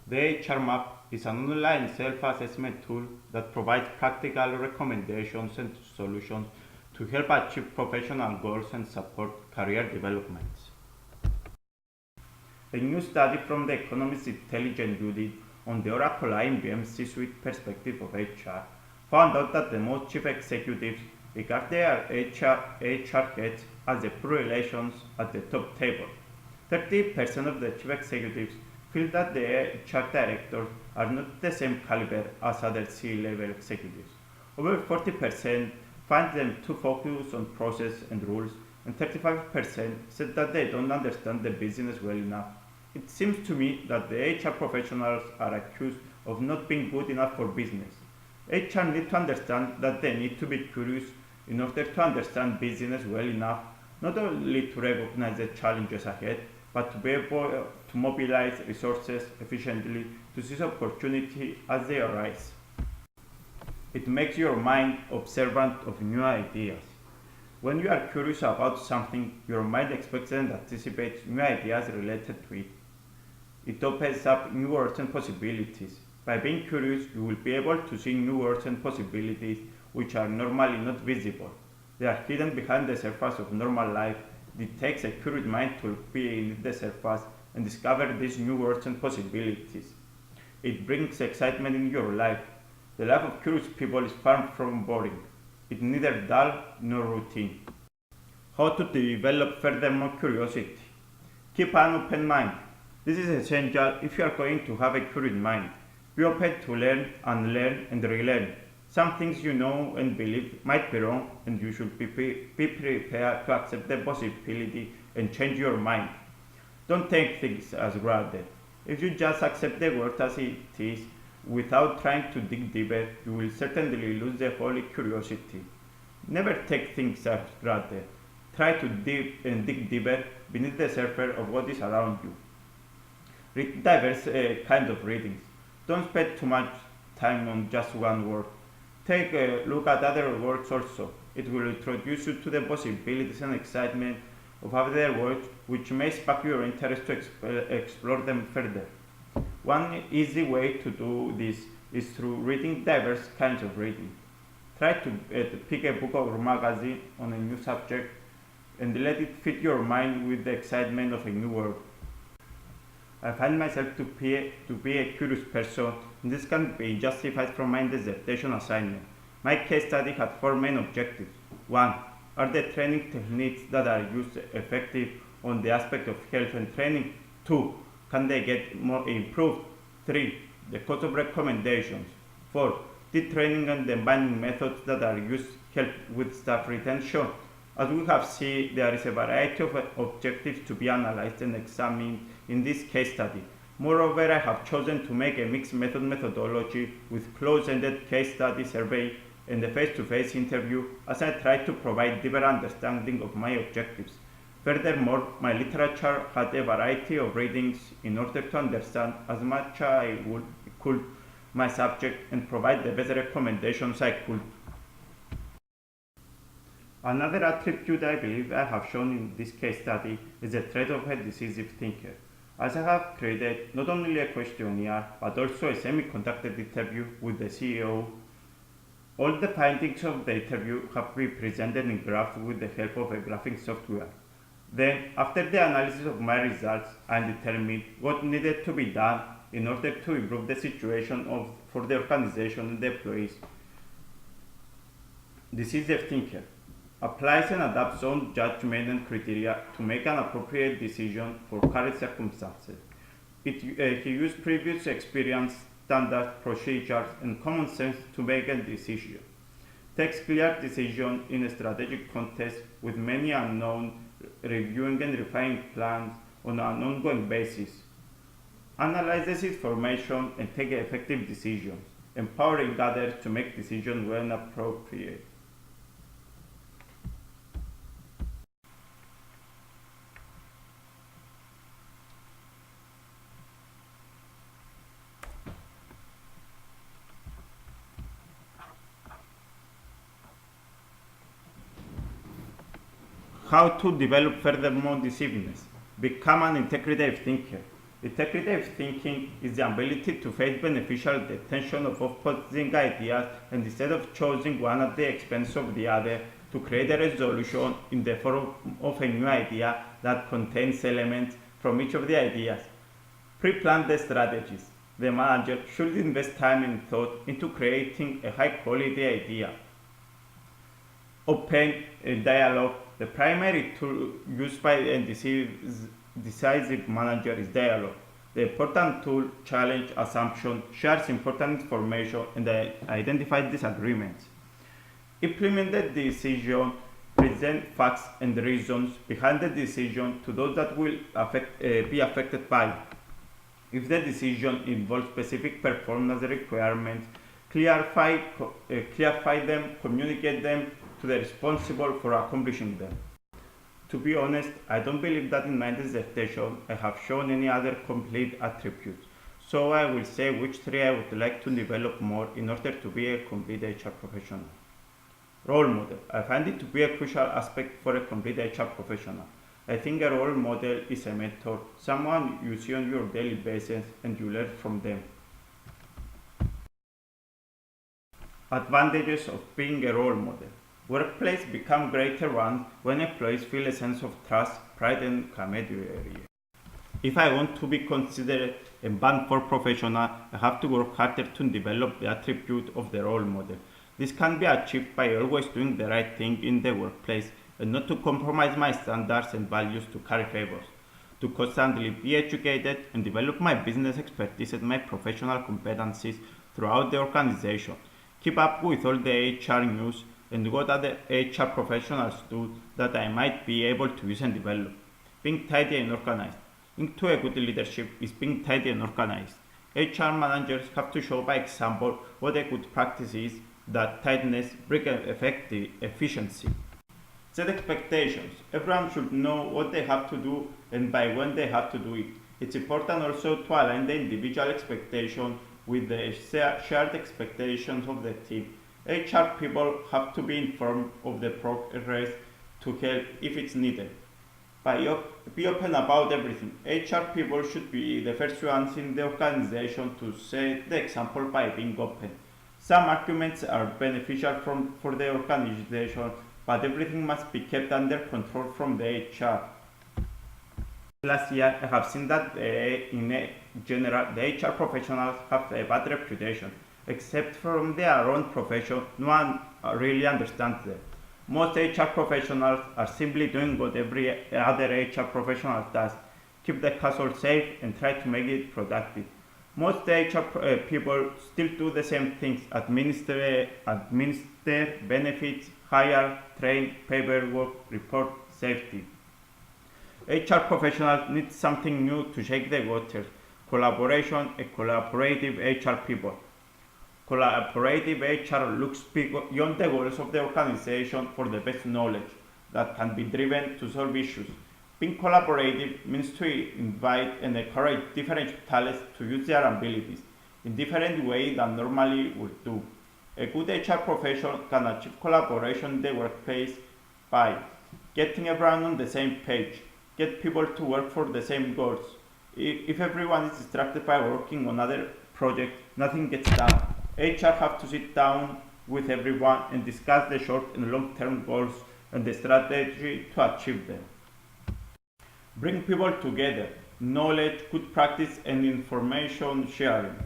The HR Map is an online self-assessment tool that provides practical recommendations and solutions to help achieve professional goals and support career developments. A new study from the Economist Intelligence Unit on the Oracle IBM C-suite perspective of HR found out that the most chief executives regard their HR heads as the poor relations at the top table. 30% of the chief executives feel that the HR directors are not the same caliber as other C-level executives. Over 40% find them too focused on process and rules, and 35% said that they don't understand the business well enough. It seems to me that the HR professionals are accused of not being good enough for business. HR need to understand that they need to be curious in order to understand business well enough, not only to recognize the challenges ahead, but to be able to mobilize resources efficiently to seize opportunity as they arise. It makes your mind observant of new ideas. When you are curious about something, your mind expects and anticipates new ideas related to it. It opens up new worlds and possibilities. By being curious, you will be able to see new worlds and possibilities which are normally not visible. They are hidden behind the surface of normal life. It takes a curious mind to look beneath the surface and discover these new worlds and possibilities. It brings excitement in your life. The life of curious people is far from boring. It's neither dull nor routine. How to develop furthermore curiosity? Keep an open mind. This is essential if you are going to have a curious mind. Be open to learn, unlearn, and relearn. Some things you know and believe might be wrong, and you should be prepared to accept the possibility and change your mind. Don't take things as granted. If you just accept the world as it is, without trying to dig deeper, you will certainly lose the holy curiosity. Never take things as granted. Try to dig deeper beneath the surface of what is around you. Read diverse kinds of readings. Don't spend too much time on just one word. Take a look at other words also. It will introduce you to the possibilities and excitement of other words, which may spark your interest to explore them further. One easy way to do this is through reading diverse kinds of reading. Try to pick a book or magazine on a new subject and let it fill your mind with the excitement of a new world. I find myself to be a curious person, and this can be justified from my dissertation assignment. My case study had four main objectives. 1. Are the training techniques that are used effective on the aspect of health and training? 2. Can they get more improved? 3. The cost of recommendations. 4. Did training and the binding methods that are used help with staff retention? As we have seen, there is a variety of objectives to be analyzed and examined in this case study. Moreover, I have chosen to make a mixed method methodology with close-ended case study survey and a face-to-face interview as I try to provide deeper understanding of my objectives. Furthermore, my literature had a variety of readings in order to understand as much I could my subject and provide the best recommendations I could. Another attribute I believe I have shown in this case study is the trait of a decisive thinker. As I have created not only a questionnaire but also a semi-conducted interview with the CEO, all the findings of the interview have been presented in graphs with the help of a graphing software. Then, after the analysis of my results, I determined what needed to be done in order to improve the situation for the organization and the employees. Decisive thinker applies and adapts own judgment and criteria to make an appropriate decision for current circumstances. He used previous experience, standards, procedures, and common sense to make a decision. Takes clear decision in a strategic context with many unknown, reviewing and refining plans on an ongoing basis. Analyzes information and take effective decisions, empowering others to make decisions when appropriate. How to develop furthermore decisiveness. Become an integrative thinker. Integrative thinking is the ability to face beneficial the tension of opposing ideas and instead of choosing one at the expense of the other, to create a resolution in the form of a new idea that contains elements from each of the ideas. Pre-plan the strategies. The manager should invest time and thought into creating a high-quality idea. Open dialogue. The primary tool used by a decisive manager is dialogue. The important tool challenges assumptions, shares important information, and identifies disagreements. Implement the decision, present facts and reasons behind the decision to those that will be affected by it. If the decision involves specific performance requirements, clarify them, communicate them to the responsible for accomplishing them. To be honest, I don't believe that in my dissertation I have shown any other complete attributes, so I will say which three I would like to develop more in order to be a complete HR professional. Role model. I find it to be a crucial aspect for a complete HR professional. I think a role model is a mentor, someone you see on your daily basis and you learn from them. Advantages of being a role model. Workplaces become greater ones when employees feel a sense of trust, pride, and camaraderie. If I want to be considered a band for professional, I have to work harder to develop the attribute of the role model. This can be achieved by always doing the right thing in the workplace and not to compromise my standards and values to carry favors. To constantly be educated and develop my business expertise and my professional competencies throughout the organization. Keep up with all the HR news and what other HR professionals do that I might be able to use and develop. Being tidy and organized. Into a good leadership is being tidy and organized. HR managers have to show by example what a good practice is, that tidiness brings effective efficiency. Set expectations. Everyone should know what they have to do and by when they have to do it. It's important also to align the individual expectation with the shared expectations of the team. HR people have to be informed of the progress to help if it's needed. Be open about everything. HR people should be the first ones in the organization to set the example by being open. Some arguments are beneficial for the organization, but everything must be kept under control from the HR. Last year, I have seen that in general, the HR professionals have a bad reputation. Except from their own profession, no one really understands them. Most HR professionals are simply doing what every other HR professional does. Keep the castle safe and try to make it productive. Most HR people still do the same things: administer benefits, hire, train, paperwork, report, safety. HR professionals need something new to shake the waters. Collaboration and collaborative HR people. Collaborative HR looks beyond the goals of the organization for the best knowledge that can be driven to solve issues. Being collaborative means to invite and encourage different talents to use their abilities in different ways than normally would do. A good HR professional can achieve collaboration in the workplace by getting everyone on the same page, get people to work for the same goals. If everyone is distracted by working on other projects, nothing gets done. HR have to sit down with everyone and discuss the short and long-term goals and the strategy to achieve them. Bring people together, knowledge, good practice, and information sharing.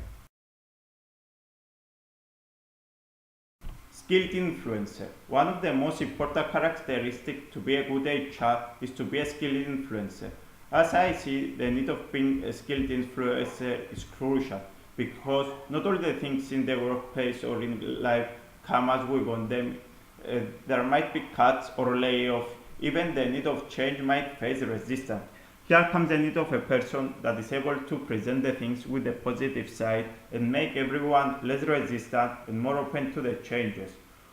Skilled influencer. One of the most important characteristics to be a good HR is to be a skilled influencer. As I see, the need of being a skilled influencer is crucial because not all the things in the workplace or in life come as we want them. There might be cuts or layoffs. Even the need of change might face resistance. Here comes the need of a person that is able to present the things with the positive side and make everyone less resistant and more open to the changes.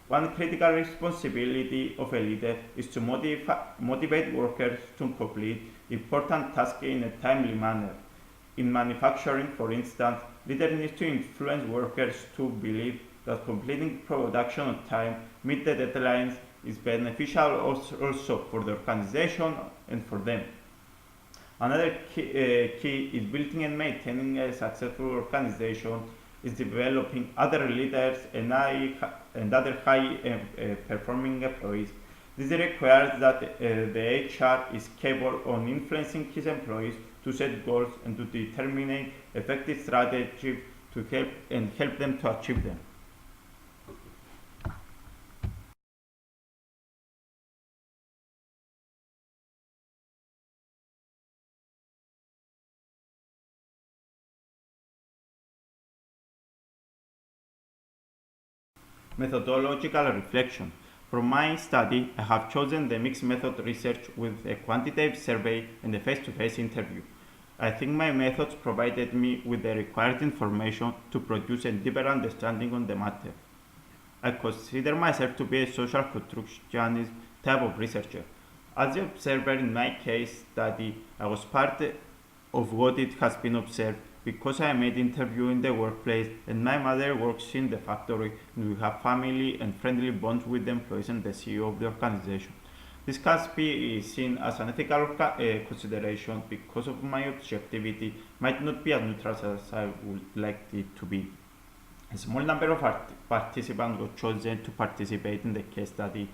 One critical responsibility of a leader is to motivate workers to complete important tasks in a timely manner. In manufacturing, for instance, leaders need to influence workers to believe that completing production on time, meet the deadlines, is beneficial also for the organization and for them. Another key is building and maintaining a successful organization is developing other leaders and other high performing employees. This requires that the HR is capable of influencing his employees to set goals and to determine effective strategies to help them to achieve them. Methodological reflection. From my study, I have chosen the mixed method research with a quantitative survey and a face-to-face interview. I think my methods provided me with the required information to produce a deeper understanding on the matter. I consider myself to be a social constructionist type of researcher. As the observer in my case study, I was part of what it has been observed because I made interview in the workplace and my mother works in the factory and we have family and friendly bonds with the employees and the CEO of the organization. This can be seen as an ethical consideration because of my objectivity might not be as neutral as I would like it to be. A small number of participants were chosen to participate in the case study.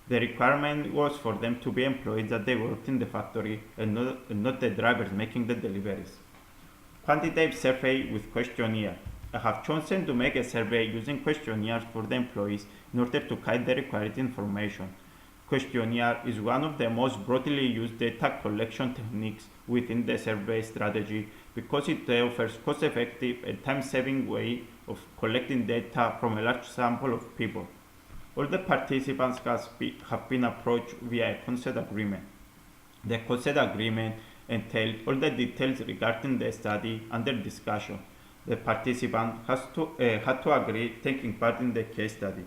The requirement was for them to be employees that they worked in the factory and not the drivers making the deliveries. Quantitative survey with questionnaire. I have chosen to make a survey using questionnaires for the employees in order to guide the required information. Questionnaire is one of the most broadly used data collection techniques within the survey strategy because it offers cost-effective and time-saving way of collecting data from a large sample of people. All the participants have been approached via a consent agreement. The consent agreement entailed all the details regarding the study under discussion. The participant had to agree taking part in the case study.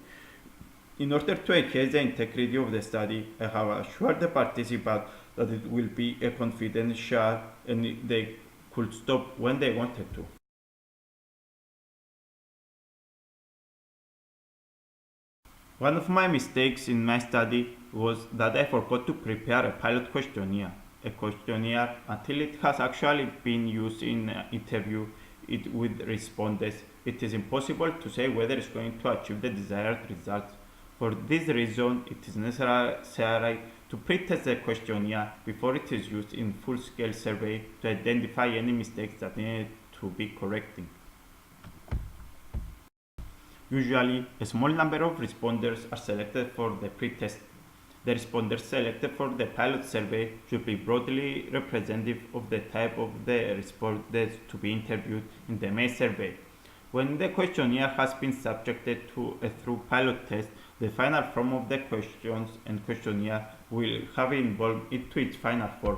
In order to enhance the integrity of the study, I have assured the participants that it will be a confidential and they could stop when they wanted to. One of my mistakes in my study was that I forgot to prepare a pilot questionnaire. A questionnaire, until it has actually been used in an interview with respondents, it is impossible to say whether it's going to achieve the desired results. For this reason, it is necessary to pre-test the questionnaire before it is used in full-scale survey to identify any mistakes that need to be corrected. Usually, a small number of responders are selected for the pre-test. The responders selected for the pilot survey should be broadly representative of the type of the respondents to be interviewed in the main survey. When the questionnaire has been subjected to a thorough pilot test, the final form of the questions and questionnaire will have evolved into its final form.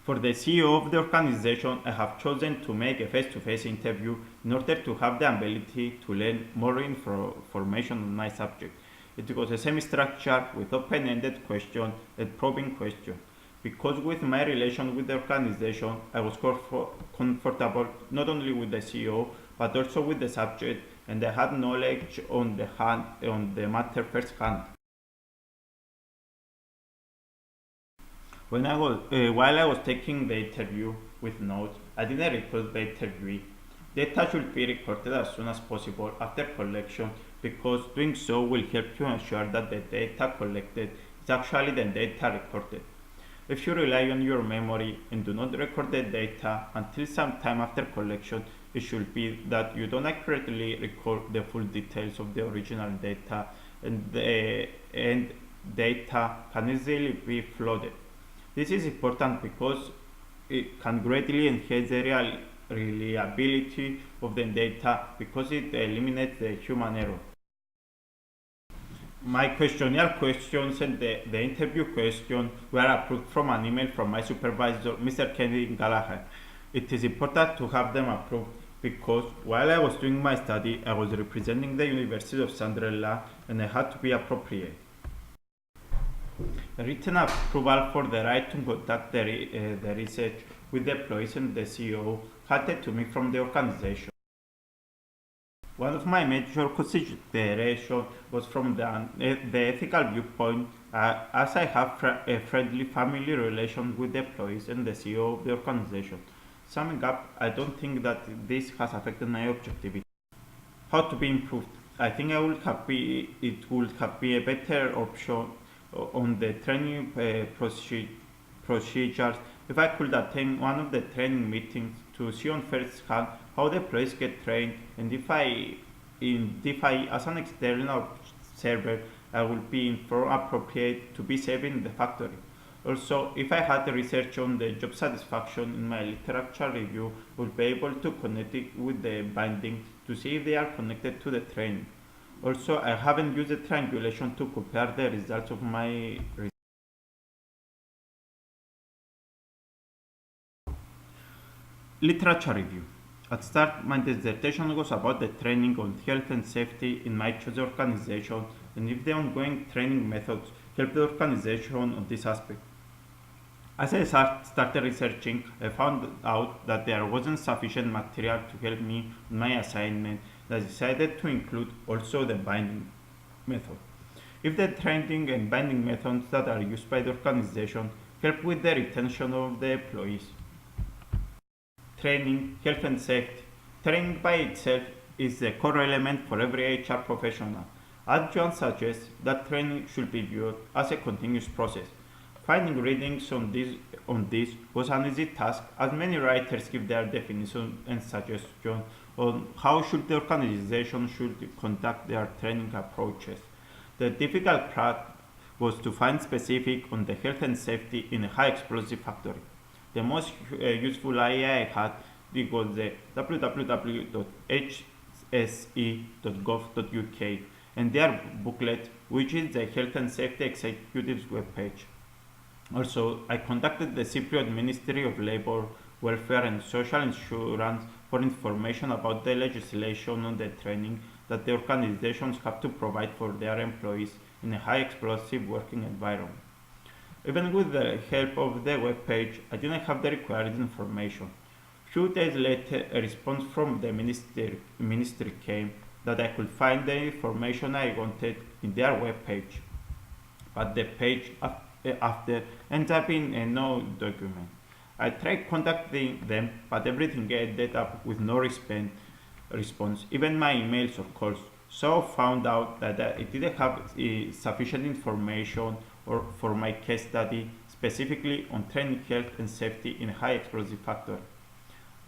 For the CEO of the organization, I have chosen to make a face-to-face interview in order to have the ability to learn more information on my subject. It was a semi-structured with open-ended questions and probing questions. Because with my relation with the organization, I was comfortable not only with the CEO, but also with the subject, and I had knowledge on the matter firsthand. While I was taking the interview with notes, I didn't record the interview. Data should be recorded as soon as possible after collection because doing so will help you ensure that the data collected is actually the data recorded. If you rely on your memory and do not record the data until some time after collection, it should be that you don't accurately record the full details of the original data and data can easily be flooded. This is important because it can greatly enhance the reliability of the data because it eliminates the human error. My questionnaire questions and the interview question were approved from an email from my supervisor, Mr. Kenny Gallagher. It is important to have them approved because while I was doing my study, I was representing the University of Sunderland and I had to be appropriate. Written approval for the right to conduct the research with the employees and the CEO had to me from the organization. One of my major considerations was from the ethical viewpoint, as I have a friendly family relation with the employees and the CEO of the organization. Summing up, I don't think that this has affected my objectivity. How to be improved? I think it would have been a better option on the training procedures if I could attend one of the training meetings to see on first hand how the employees get trained, and if I as an external observer I would be informed appropriate to be safe in the factory. Also, if I had research on the job satisfaction in my literature review, I would be able to connect it with the binding to see if they are connected to the training. Also, I haven't used the triangulation to compare the results of my research. Literature review. At start, my dissertation was about the training on health and safety in my chosen organization and if the ongoing training methods help the organization on this aspect. As I started researching, I found out that there wasn't sufficient material to help me on my assignment, and I decided to include also the binding method. If the training and binding methods that are used by the organization help with the retention of the employees. Training, health and safety. Training by itself is the core element for every HR professional. As John suggests, that training should be viewed as a continuous process. Finding readings on this was an easy task, as many writers give their definition and suggestions on how should the organization should conduct their training approaches. The difficult part was to find specific on the health and safety in a high explosive factory. The most useful IA I had was the www.hse.gov.uk and their booklet, which is the Health and Safety Executives webpage. Also, I contacted the Cypriot Ministry of Labour, Welfare and Social Insurance for information about the legislation on the training that the organizations have to provide for their employees in a high explosive working environment. Even with the help of the web page, I didn't have the required information. Few days later, a response from the ministry came that I could find the information I wanted in their web page, but the page after ended up in a no document. I tried contacting them, but everything ended up with no response, even my emails or calls. So I found out that I didn't have sufficient information or for my case study specifically on training health and safety in a high explosive factory.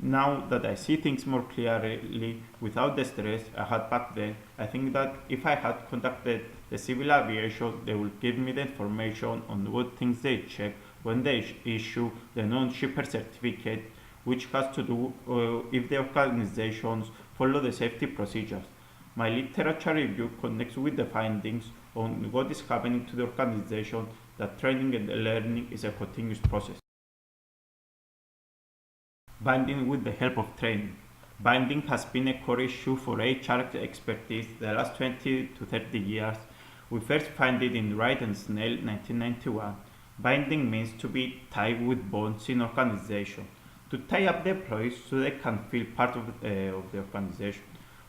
Now that I see things more clearly without the stress I had back then, I think that if I had contacted the civil aviation, they would give me the information on what things they check when they issue the non-shipper certificate, which has to do if the organizations follow the safety procedures. My literature review connects with the findings on what is happening to the organization, that training and learning is a continuous process. Binding with the help of training. Binding has been a core issue for HR expertise the last 20 to 30 years. We first found it in Wright and Snell 1991. Binding means to be tied with bonds in organization, to tie up the employees so they can feel part of the organization.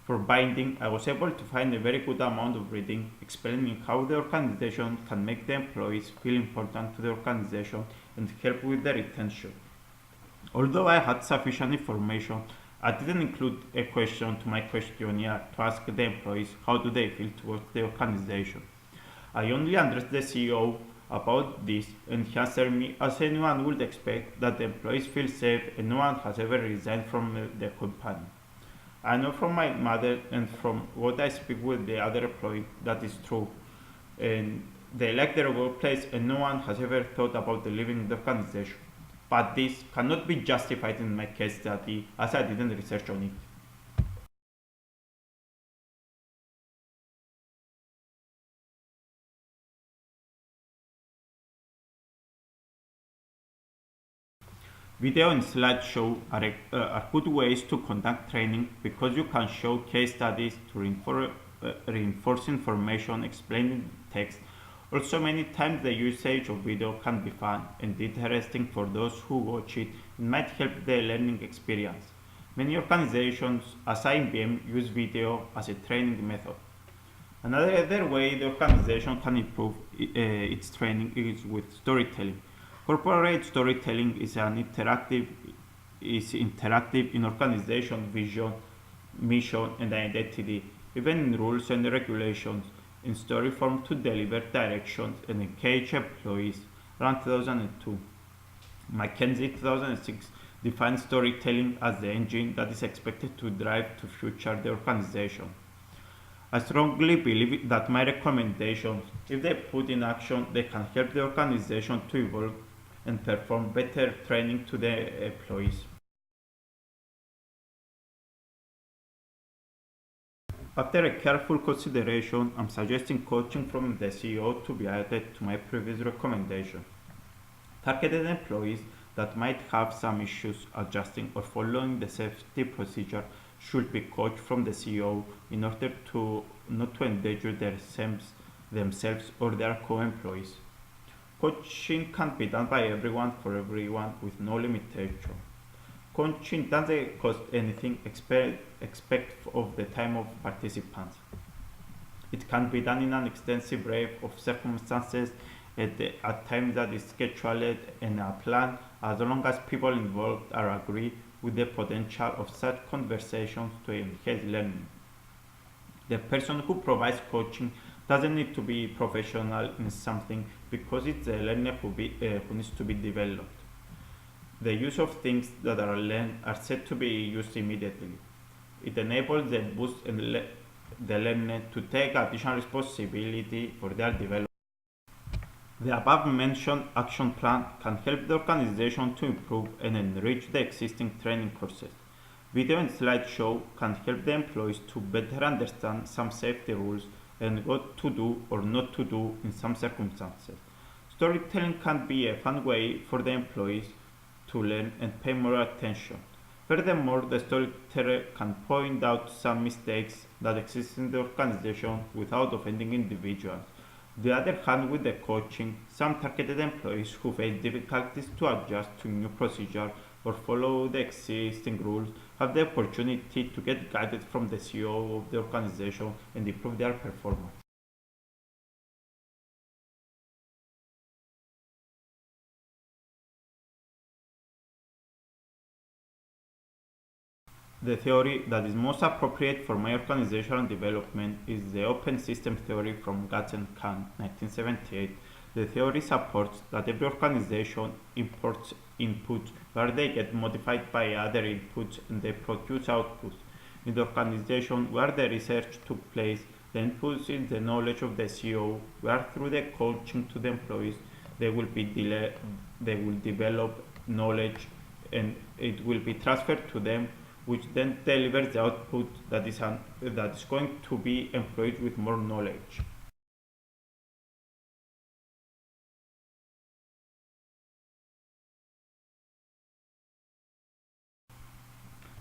For binding, I was able to find a very good amount of reading explaining how the organization can make the employees feel important to the organization and help with the retention. Although I had sufficient information, I didn't include a question to my questionnaire to ask the employees how do they feel towards the organization. I only addressed the CEO about this and he answered me as anyone would expect that the employees feel safe and no one has ever resigned from the company. I know from my mother and from what I speak with the other employees that is true. And they like their workplace and no one has ever thought about leaving the organization. But this cannot be justified in my case study as I didn't research on it. Video and slideshow are good ways to conduct training because you can show case studies to reinforce information explained in text. Also, many times the usage of video can be fun and interesting for those who watch it and might help the learning experience. Many organizations assign BM use video as a training method. Another way the organization can improve its training is with storytelling. Corporate storytelling is interactive in organization vision, mission, and identity, even in rules and regulations, in story form to deliver directions and engage employees. Around 2002, McKinsey 2006 defined storytelling as the engine that is expected to drive to future the organization. I strongly believe that my recommendations, if they put in action, they can help the organization to evolve and perform better training to the employees. After a careful consideration, I'm suggesting coaching from the CEO to be added to my previous recommendation. Targeted employees that might have some issues adjusting or following the safety procedure should be coached from the CEO in order to not to endanger themselves or their co-employees. Coaching can be done by everyone for everyone with no limitation. Coaching doesn't cost anything expect of the time of participants. It can be done in an extensive array of circumstances at times that is scheduled and a plan as long as people involved are agree with the potential of such conversations to enhance learning. The person who provides coaching doesn't need to be professional in something because it's a learner who needs to be developed. The use of things that are learned are said to be used immediately. It enables the boost the learner to take additional responsibility for their development. The above-mentioned action plan can help the organization to improve and enrich the existing training courses. Video and slideshow can help the employees to better understand some safety rules and what to do or not to do in some circumstances. Storytelling can be a fun way for the employees to learn and pay more attention. Furthermore, the storyteller can point out some mistakes that exist in the organization without offending individuals. On the other hand, with the coaching, some targeted employees who face difficulties to adjust to new procedures or follow the existing rules have the opportunity to get guided from the CEO of the organization and improve their performance. The theory that is most appropriate for my organizational development is the open system theory from Gatz and Kahn, 1978. The theory supports that every organization imports inputs where they get modified by other inputs and they produce outputs. In the organization where the research took place, the inputs is the knowledge of the CEO, where through the coaching to the employees, they will develop knowledge and it will be transferred to them, which then delivers the output that is going to be employed with more knowledge.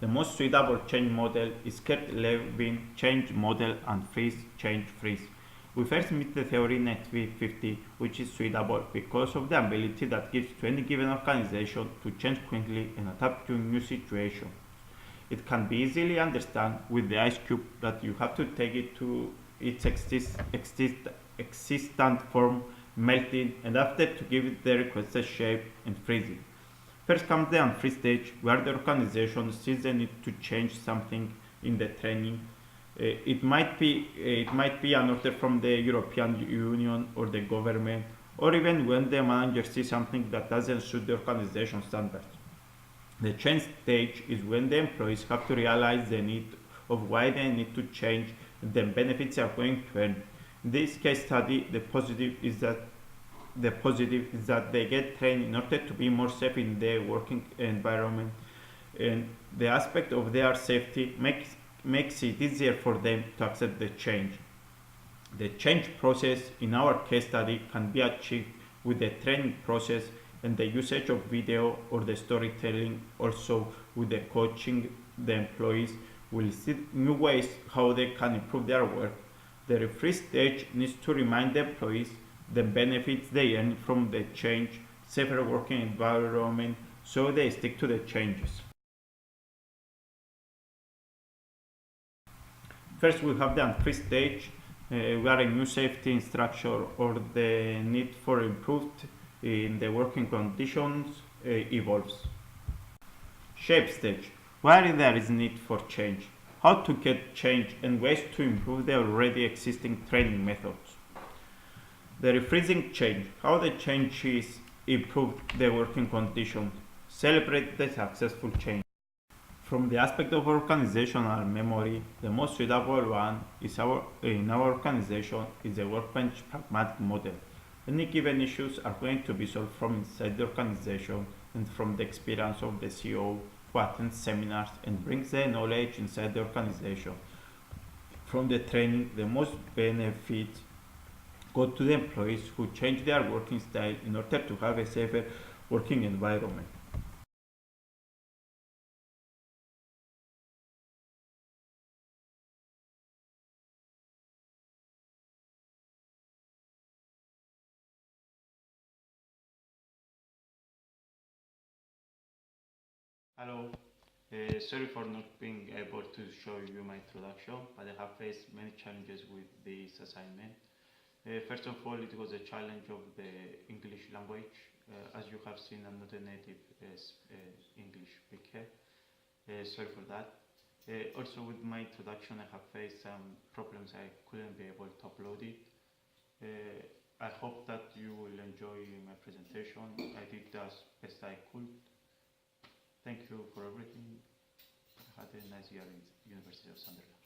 The most suitable change model is Kurt-Lewin change model and freeze change freeze. We first meet the theory in 1950, which is suitable because of the ability that gives to any given organization to change quickly and adapt to new situations. It can be easily understood with the ice cube that you have to take it to its existent form, melt it, and after to give it the requested shape and freeze it. First comes the unfreeze stage, where the organization sees the need to change something in the training. It might be an order from the European Union or the government, or even when the manager sees something that doesn't suit the organization standards. The change stage is when the employees have to realize the need of why they need to change and the benefits they are going to earn. In this case study, the positive is that they get trained in order to be more safe in their working environment, and the aspect of their safety makes it easier for them to accept the change. The change process in our case study can be achieved with the training process and the usage of video or the storytelling. Also, with the coaching, the employees will see new ways how they can improve their work. The refresh stage needs to remind the employees the benefits they earn from the change, safer working environment, so they stick to the changes. First, we have the entry stage, where a new safety instruction or the need for improved in the working conditions evolves. Shape stage, where there is need for change, how to get change and ways to improve the already existing training methods. The refreezing change, how the changes improve the working conditions, celebrate the successful change. From the aspect of organizational memory, the most suitable one is in our organization is the workbench pragmatic model. Any given issues are going to be solved from inside the organization and from the experience of the CEO who attends seminars and brings the knowledge inside the organization. From the training, the most benefit go to the employees who change their working style in order to have a safer working environment. Hello. Sorry for not being able to show you my introduction, but I have faced many challenges with this assignment. First of all, it was a challenge of the English language. As you have seen, I'm not a native English speaker. Sorry for that. Also, with my introduction, I have faced some problems. I couldn't be able to upload it. I hope that you will enjoy my presentation. I did as best I could. Thank you for everything. I had a nice year in University of Sunderland.